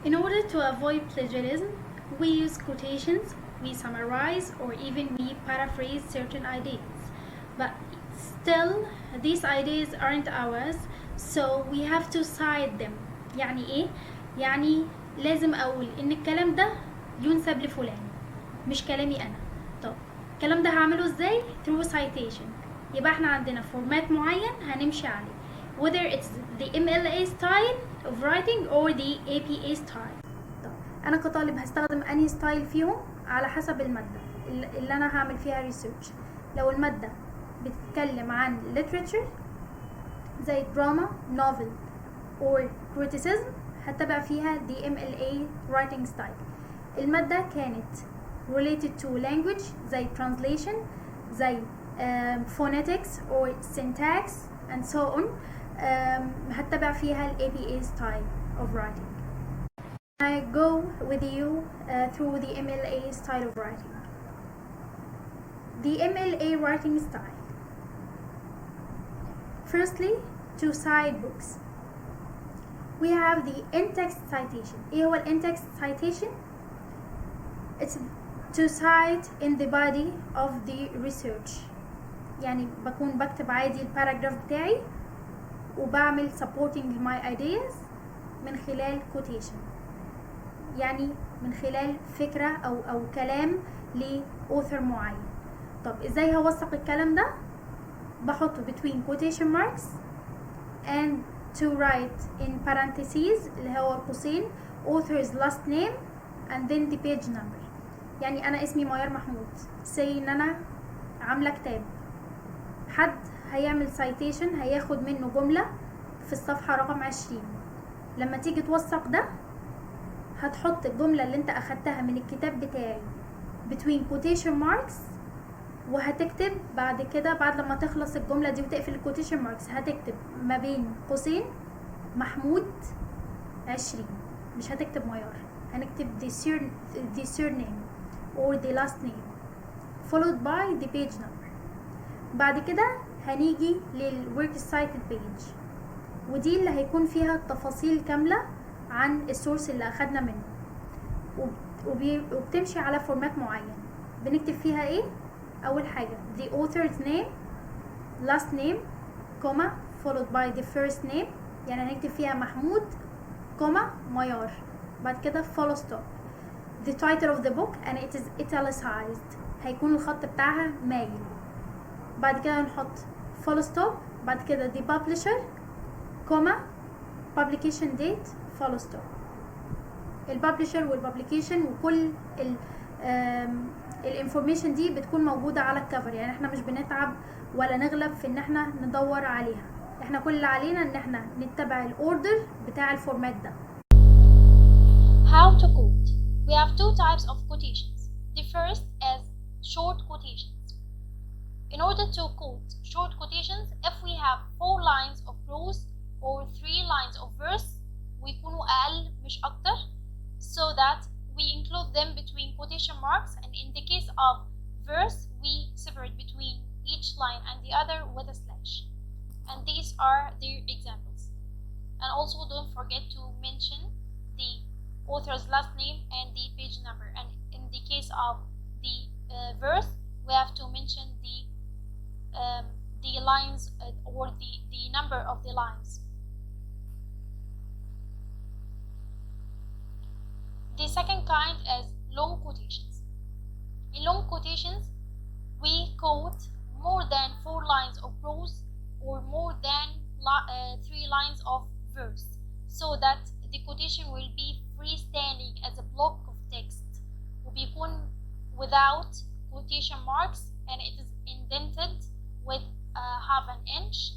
In order to avoid plagiarism, we use quotations, we summarize, or even we paraphrase certain ideas. But still, these ideas aren't ours, so we have to cite them. يعني إيه؟ يعني لازم أقول إن الكلام ده ينسب لفلان، مش كلامي أنا. طب الكلام ده هعمله إزاي؟ through citation. يبقى احنا عندنا فورمات معين هنمشي عليه. whether it's the MLA style of writing or the APA style. طب انا كطالب هستخدم انهي ستايل فيهم على حسب المادة اللي انا هعمل فيها ريسيرش. لو المادة بتتكلم عن literature زي drama, novel or criticism هتبع فيها the MLA writing style. المادة كانت related to language زي translation زي phonetics or syntax and so on هتبع فيها ال APA style of writing. I go with you through the MLA style of writing. The MLA writing style. Firstly, to cite books. We have the in-text citation. إيه هو in-text citation? It's to cite in the body of the research. يعني بكون بكتب عادي الباراجراف بتاعي وبعمل supporting my ideas من خلال quotation، يعني من خلال فكرة أو كلام لأوثر معين. طب إزاي هوثق الكلام ده؟ بحطه between quotation marks and to write in parentheses اللي هو قوسين author's last name and then the page number. يعني أنا اسمي ميار محمود، say إن أنا عاملة كتاب، حد هيعمل citation هياخد منه جملة في الصفحة رقم 20. لما تيجي توثق ده هتحط الجملة اللي انت اخدتها من الكتاب بتاعي between quotation marks، وهتكتب بعد كده بعد لما تخلص الجملة دي وتقفل الquotation marks هتكتب ما بين قوسين محمود 20. مش هتكتب ميار، هنكتب the surname or the last name followed by the page number. بعد كده هنيجي للworks cited page، ودي اللي هيكون فيها التفاصيل كاملة عن السورس اللي اخدنا منه، وبتمشي على فورمات معين. بنكتب فيها ايه؟ اول حاجة the author's name last name comma followed by the first name، يعني هنكتب فيها محمود كوما ميار، بعد كده full stop. the title of the book and it is italicized، هيكون الخط بتاعها مايل. بعد كده هنحط full stop، بعد كده the publisher كوما publication date full stop. الببلشر والببليكيشن وكل الانفورميشن دي بتكون موجودة على الكفر، يعني احنا مش بنتعب ولا نغلب في ان احنا ندور عليها، احنا كل اللي علينا ان احنا نتبع الاوردر بتاع الفورمات ده. How to quote. We have two types of quotations. The first is short quotations. In order to quote short quotations, if we have 4 lines of prose or 3 lines of verse ويكونوا أقل مش أكتر, so that we include them between quotation marks, and in the case of verse we separate between each line and the other with a slash. And these are their examples. And also don't forget to mention the author's last name and the page number, and in the case of the verse we have to mention the lines or the number of the lines. The second kind is long quotations. In long quotations, we quote more than 4 lines of prose or more than 3 lines of verse, so that the quotation will be freestanding as a block of text, وبيكون without quotation marks, and it is indented with half an inch.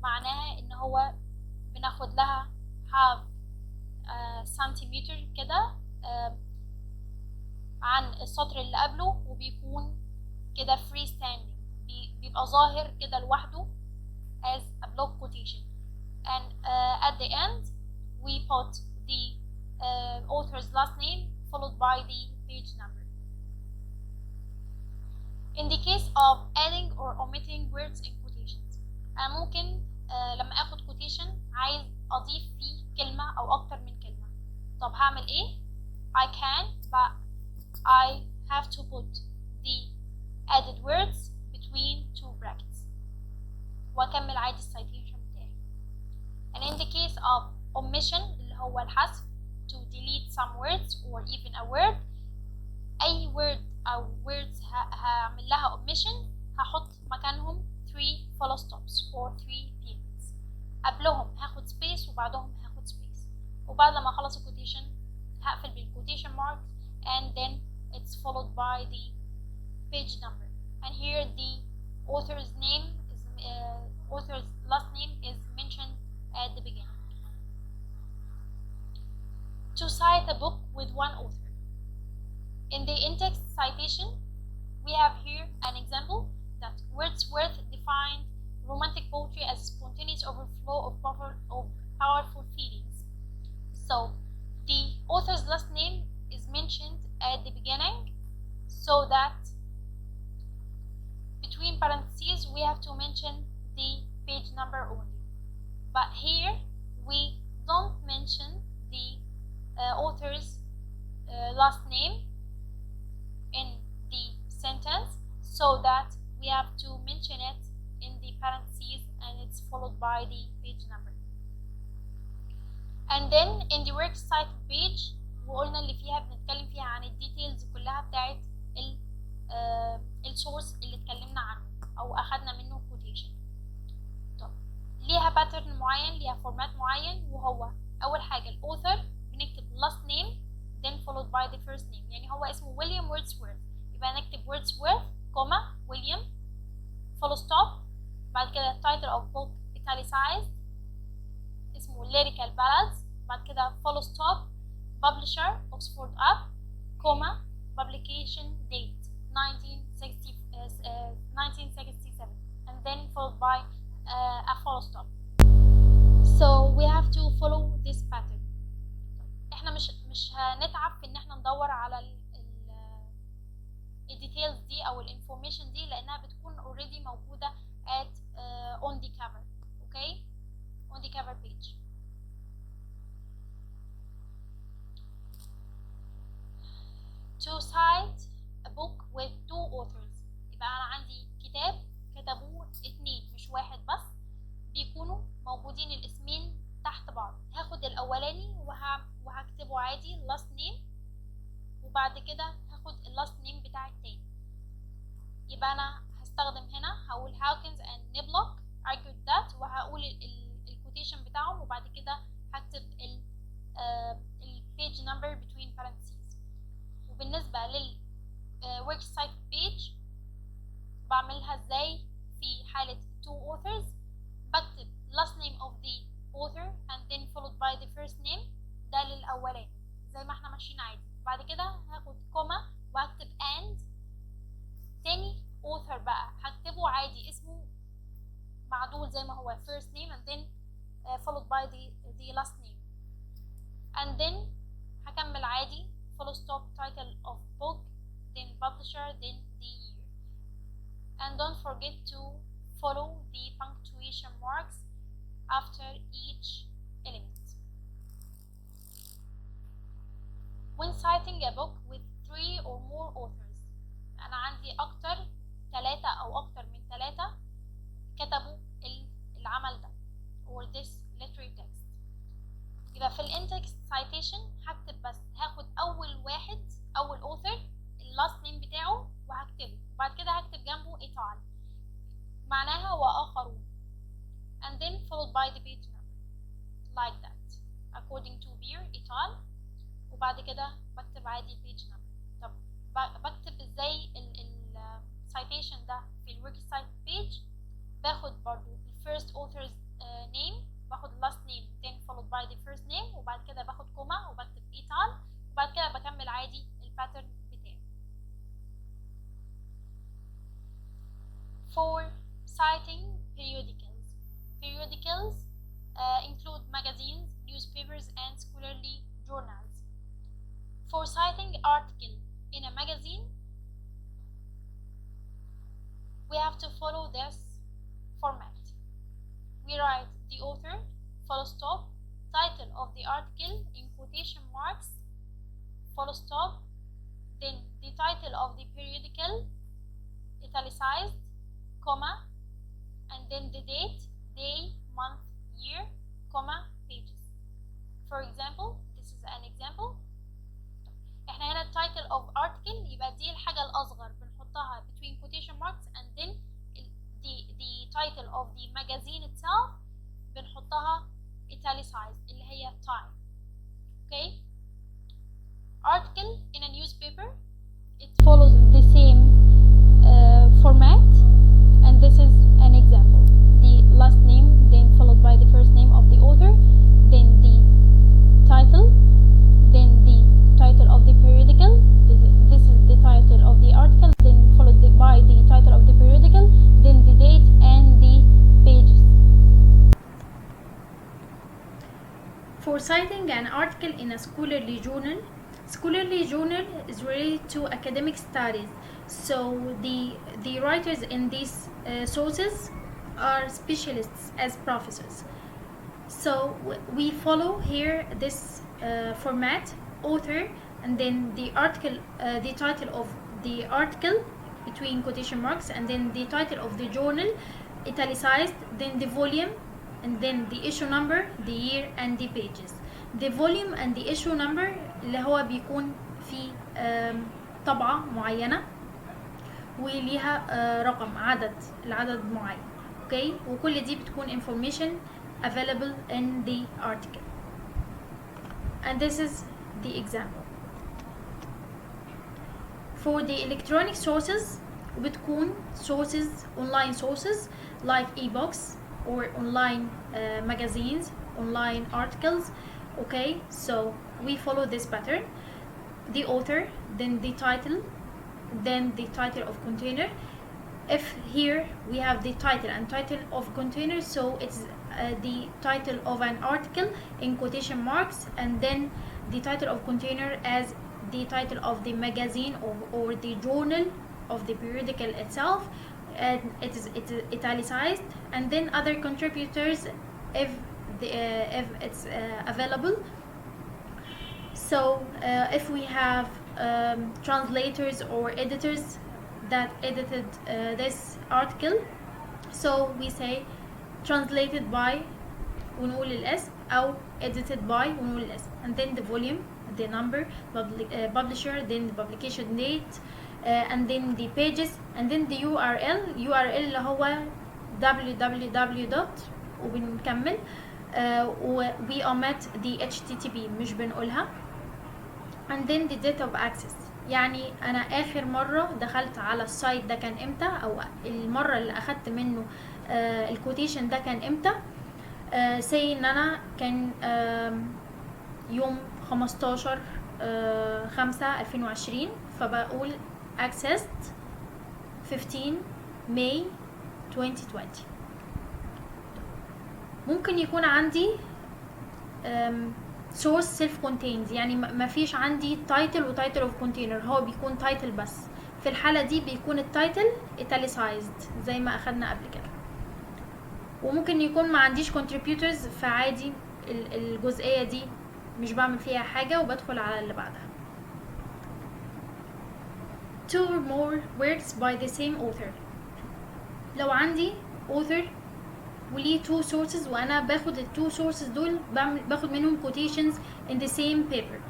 معناها إن هو بناخد لها half سنتيمتر كده عن السطر اللي قبله، وبيكون كده free standing، بيبقى ظاهر كده لوحده as a block quotation. And at the end we put the author's last name followed by the page number. In the case of adding or omitting words in quotations, أنا ممكن لما اخد quotation عايز اضيف فيه كلمة او اكتر من كلمة. طب هعمل ايه؟ I can but I have to put the added words between two brackets واكمل عادي السايتيشن بتاعي. and in the case of omission اللي هو الحذف to delete some words or even a word اي word او words هعمل لها omission هحط مكانهم 3 full stops or 3 periods قبلهم هاخد space وبعدهم هاخد space وبعد لما اخلص الكوتيشن هقفل بالquotation marks and then it's followed by the page number and here the author's name is author's last name is mentioned at the beginning. To cite a book with one author. In the in-text citation, we have here an example that Wordsworth defined romantic poetry as spontaneous overflow of powerful feelings. So, the author's last name is mentioned at the beginning so that between parentheses we have to mention the page number only. But here we don't mention the author's last name in the sentence so that we have to mention it in the parentheses and it's followed by the page number. And then in the works cited page وقلنا اللي فيها بنتكلم فيها عن الديتيلز كلها بتاعت السورس اللي اتكلمنا عنه او اخدنا منه quotation. طب ليها باترن معين ليها فورمات معين وهو اول حاجه الاوثر بنكتب last name then followed by the first name يعني هو اسمه ويليام ووردزورث يبقى نكتب ووردزورث كوما ويليام full stop بعد كده title of book italicized اسمه lyrical ballads بعد كده full stop publisher Oxford Up comma publication date 1967 and then followed by a full stop. So we have to follow this pattern. احنا مش هنتعب في ان احنا ندور على الديتيلز دي او الانفورميشن دي لانها بتكون already موجودة at on the cover. Okay, on the cover page. To cite a book with two authors يبقى أنا عندي كتاب كتبوه 2 مش واحد بس بيكونوا موجودين الاسمين تحت بعض هاخد الأولاني وهكتبه عادي last name وبعد كده هاخد last name بتاع التاني يبقى أنا هستخدم هنا هقول Hawkins and Niblock argued that وهقول الكوتيشن بتاعهم وبعد كده هكتب page number between parentheses. وبالنسبة لل works cited page بعملها ازاي في حالة two authors بكتب last name of the author and then followed by the first name ده للأولاني زي ما احنا ماشيين عادي بعد كده هاخد كوما وهكتب and تاني author بقى هكتبه عادي اسمه معدول زي ما هو first name and then followed by the last name and then هكمل عادي full stop title of book then publisher then the year and don't forget to follow the punctuation marks after each element. When citing a book with 3 or more authors أنا عندي أكتر 3 أو أكتر من 3 كتبوا العمل ده or this literary text يبقى في الانتكست citation هكتب بس هاخد أول واحد أول author last name بتاعه وهكتبه وبعد كده هكتب جنبه إيطال معناها وآخرون and then followed by the page number like that according to Beer إيطال وبعد كده بكتب عادي page number. طب بكتب ازاي citation ده في الورك سايت page باخد برضو first author's name باخد last name then followed by the first name وبعد كده باخد كوما وبكتب إيطال وبعد كده بكمل عادي الباترن بتاعي. For citing periodicals. Periodicals include magazines, newspapers, and scholarly journals. For citing article in a magazine, we have to follow this format. We write the author, full stop, title of the article in quotation marks, full stop, then the title of the periodical, italicized, comma, and then the date, day, month, year, comma, pages. For example, this is an example. احنا هنا title of article يبقى دي الحاجة الأصغر بنحطها between quotation marks, and then the title of the magazine itself بنحطها italicized اللي هي time. Okay. Article in a newspaper, it follows the same format, and this is an example. The last name, then followed by the first name of the author, then the title, then the title of the periodical. This is the title of the article, then followed by the title of the periodical, then the date and the pages. For citing an article in a scholarly journal is related to academic studies, so the writers in these sources are specialists as professors. So we follow here this format: author, and then the article, the title of the article between quotation marks, and then the title of the journal italicized, then the volume, and then the issue number, the year, and the pages. The volume and the issue number اللي هو بيكون في طبعة معينة وليها رقم العدد معين. Okay, وكل دي بتكون information available in the article. And this is the example. For the electronic sources بتكون sources, online sources like ebooks or online magazines, online articles. Okay, so we follow this pattern: the author, then the title, then the title of container. If here we have the title and title of container, so it's the title of an article in quotation marks, and then the title of container as the title of the magazine or the journal of the periodical itself, and it's italicized, and then other contributors if it's available. So if we have translators or editors that edited this article, so we say translated by ونقول الاسم أو edited by ونقول الاسم, and then the volume, the number, publisher, then the publication date, and then the pages, and then the URL اللي هو www. وبنكمل we omit the HTTP مش بنقولها, and then the date of access. يعني انا اخر مرة دخلت على السايت ده كان امتى, او المرة اللي اخدت منه الكوتيشن ده كان امتى. say ان انا كان يوم 15/5/2020, فبقول accessed 15 May 2020. ممكن يكون عندي source self contained, يعني ما فيش عندي title و title of container, هو بيكون title بس. في الحالة دي بيكون التايتل italicized زي ما اخدنا قبل كده. وممكن يكون ما عنديش contributors, فعادي الجزئية دي مش بعمل فيها حاجة وبدخل على اللي بعدها. two or more works by the same author. لو عندي author وليه two sources وانا باخد ال two sources دول باخد منهم quotations in the same paper,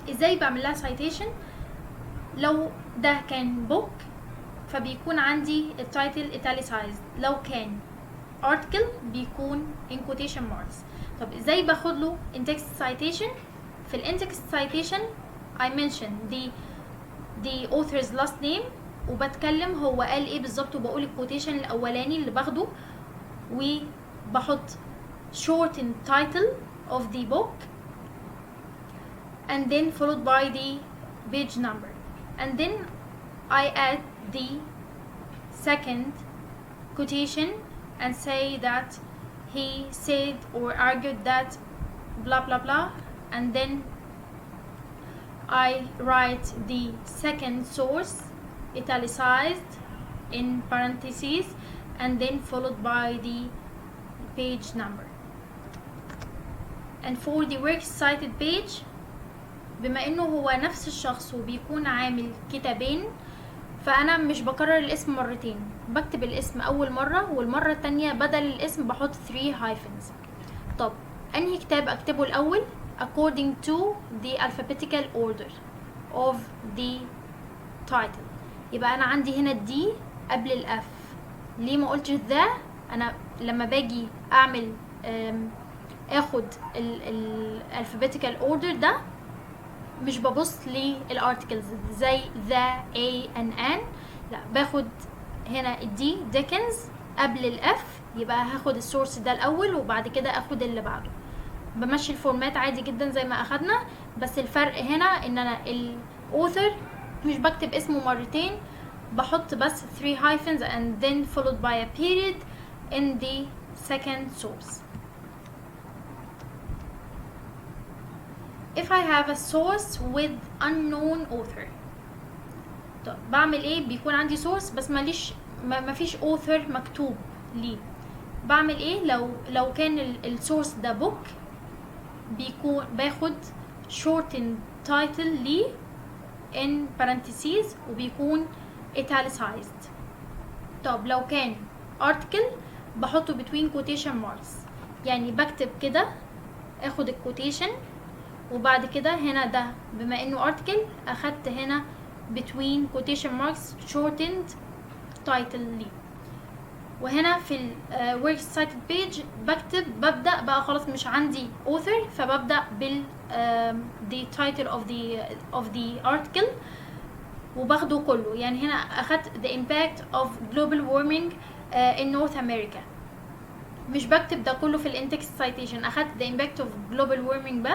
ازاي بعمل لها citation؟ لو ده كان book فبيكون عندي التايتل italicized, لو كان article بيكون in quotation marks. طب ازاي باخد له in text citation؟ في ال in text citation I mention the author's last name, وبتكلم هو قال ايه بالظبط, وبقول الكوتيشن الاولاني اللي باخده, وبحط shortened title of the book, and then followed by the page number, and then I add the second quotation and say that he said or argued that blah blah blah, and then I write the second source italicized in parentheses, and then followed by the page number. and for the works cited page بما انه هو نفس الشخص وبيكون عامل كتابين، فانا مش بكرر الاسم مرتين، بكتب الاسم اول مرة والمرة التانية بدل الاسم بحط 3 hyphens. طب انهي كتاب اكتبه الاول؟ according to the alphabetical order of the title. يبقى انا عندي هنا الدي قبل الاف. ليه ما قلتش ذا؟ انا لما باجي اعمل اخد الالفابيتيكال اوردر ده مش ببص للارتكلز زي ذا اي ان، لا، باخد هنا الدي ديكنز قبل الاف، يبقى هاخد السورس ده الاول وبعد كده اخد اللي بعده. بمشي الفورمات عادي جدا زي ما اخدنا، بس الفرق هنا ان انا الاوثر مش بكتب اسمه مرتين، بحط بس 3 hyphens and then followed by a period in the second source. If I have a source with unknown author، طب بعمل ايه؟ بيكون عندي source بس مفيش author مكتوب ليه. بعمل ايه؟ لو كان السورس ده book بيكون باخد shortened title ليه in parentheses وبيكون italicized. طب لو كان article بحطه between quotation marks، يعني بكتب كده اخد الquotation وبعد كده هنا ده بما انه article اخدت هنا between quotation marks shortened title ليه. وهنا في ال works cited page ببدأ بقى خلاص مش عندي author، فببدأ بال the title of the article وباخده كله. يعني هنا اخدت the impact of global warming in North America، مش بكتب ده كله في الانتكست citation، اخدت the impact of global warming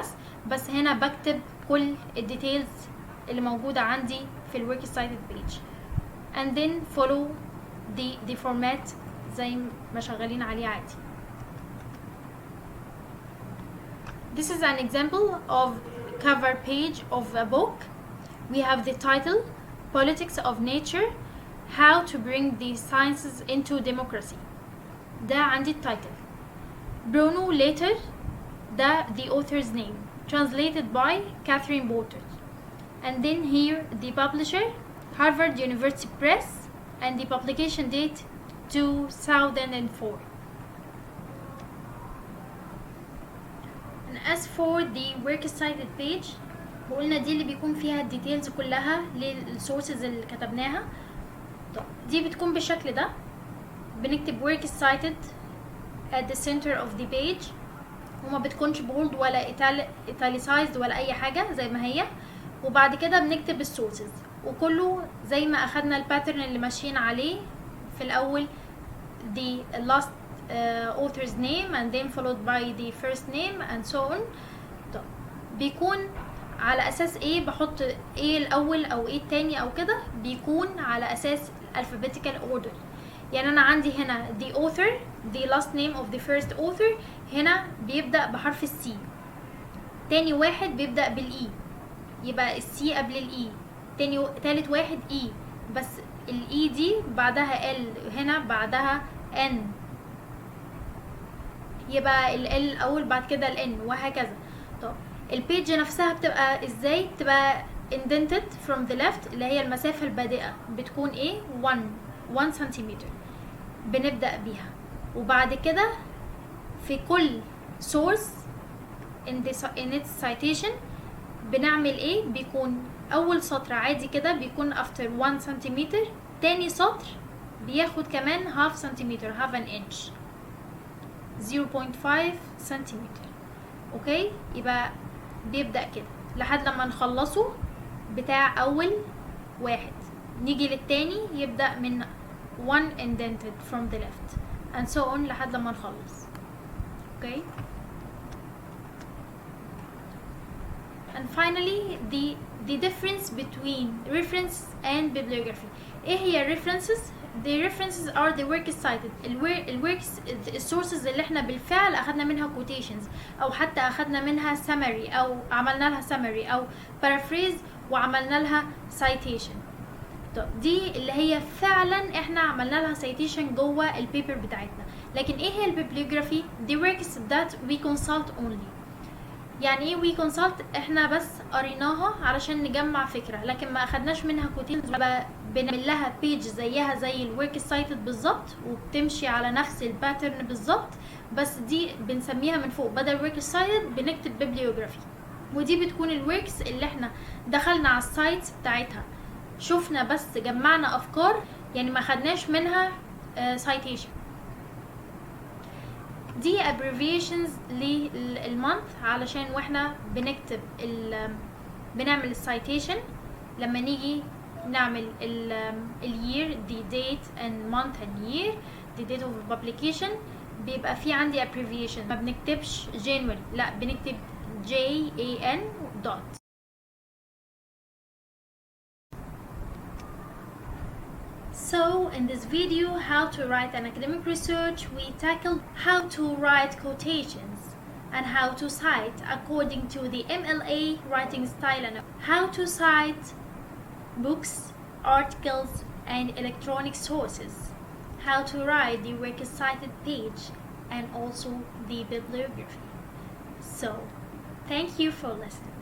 بس هنا بكتب كل الديتيلز اللي موجودة عندي في ال works cited page and then follow the format زي ما شغالين عليه عادي. This is an example of cover page of a book. We have the title Politics of Nature, How to Bring the Sciences into Democracy. ده عندي التايتل. Bruno later ده the author's name translated by Catherine Porter, and then here the publisher Harvard University Press and the publication date 2004. And as for the works cited page وقلنا دي اللي بيكون فيها الديتيلز كلها للسورسز اللي كتبناها. طب دي بتكون بالشكل ده، بنكتب works cited at the center of the page وما بتكونش bold ولا italicized ولا اي حاجة زي ما هي، وبعد كده بنكتب السورسز وكله زي ما اخدنا الباترن اللي ماشيين عليه في الاول the last author's name and then followed by the first name and so on. طب بيكون على اساس ايه بحط ايه الاول او ايه التاني او كده؟ بيكون على اساس alphabetical order. يعني انا عندي هنا the author the last name of the first author هنا بيبدأ بحرف السي، تاني واحد بيبدأ بالاي يبقى السي قبل الاي، تالت واحد اي بس الاي دي بعدها ال هنا بعدها ان، يبقى ال الاول بعد كده الان وهكذا. طب البيج نفسها بتبقى ازاي؟ بتبقى indented from the left اللي هي المسافة البادئة بتكون ايه 1 سنتيمتر بنبدأ بيها، وبعد كده في كل source in its citation بنعمل ايه؟ بيكون اول سطر عادي كده بيكون after 1 سنتيمتر، تاني سطر بياخد كمان half سنتيمتر half an inch 0.5 سنتيمتر. اوكي، يبقى بيبدأ كده لحد لما نخلصه بتاع اول واحد، نيجي للتاني يبدأ من 1 indented from the left and so on لحد لما نخلص. اوكي، and finally the difference between reference and bibliography. ايه هي references؟ the references are the works cited الworks السورسز اللي احنا بالفعل اخدنا منها quotations او حتى اخدنا منها summary او عملنا لها summary او paraphrase وعملنا لها citation. طب دي اللي هي فعلا احنا عملنا لها citation جوه البيبر بتاعتنا. لكن ايه هي البيبليوجرافي؟ the works that we consult only يعني ايه we consult؟ احنا بس قريناها علشان نجمع فكرة، لكن ما اخدناش منها quotations، بنعمل لها page زيها زي الورك cited بالظبط، وبتمشي على نفس الباترن بالظبط، بس دي بنسميها من فوق بدل work cited بنكتب bibliography. ودي بتكون الوركس اللي احنا دخلنا على السايتس بتاعتها، شفنا بس جمعنا افكار، يعني ما خدناش منها citation. دي abbreviations للمونث علشان واحنا بنكتب بنعمل citation، لما نيجي نعمل year the date and month and year the date of publication بيبقى في عندي abbreviation، ما بنكتبش January، لا بنكتب JAN dot. So in this video, how to write an academic research, we tackled how to write quotations and how to cite according to the MLA writing style, and how to cite books, articles, and electronic sources, how to write the works cited page, and also the bibliography. So thank you for listening.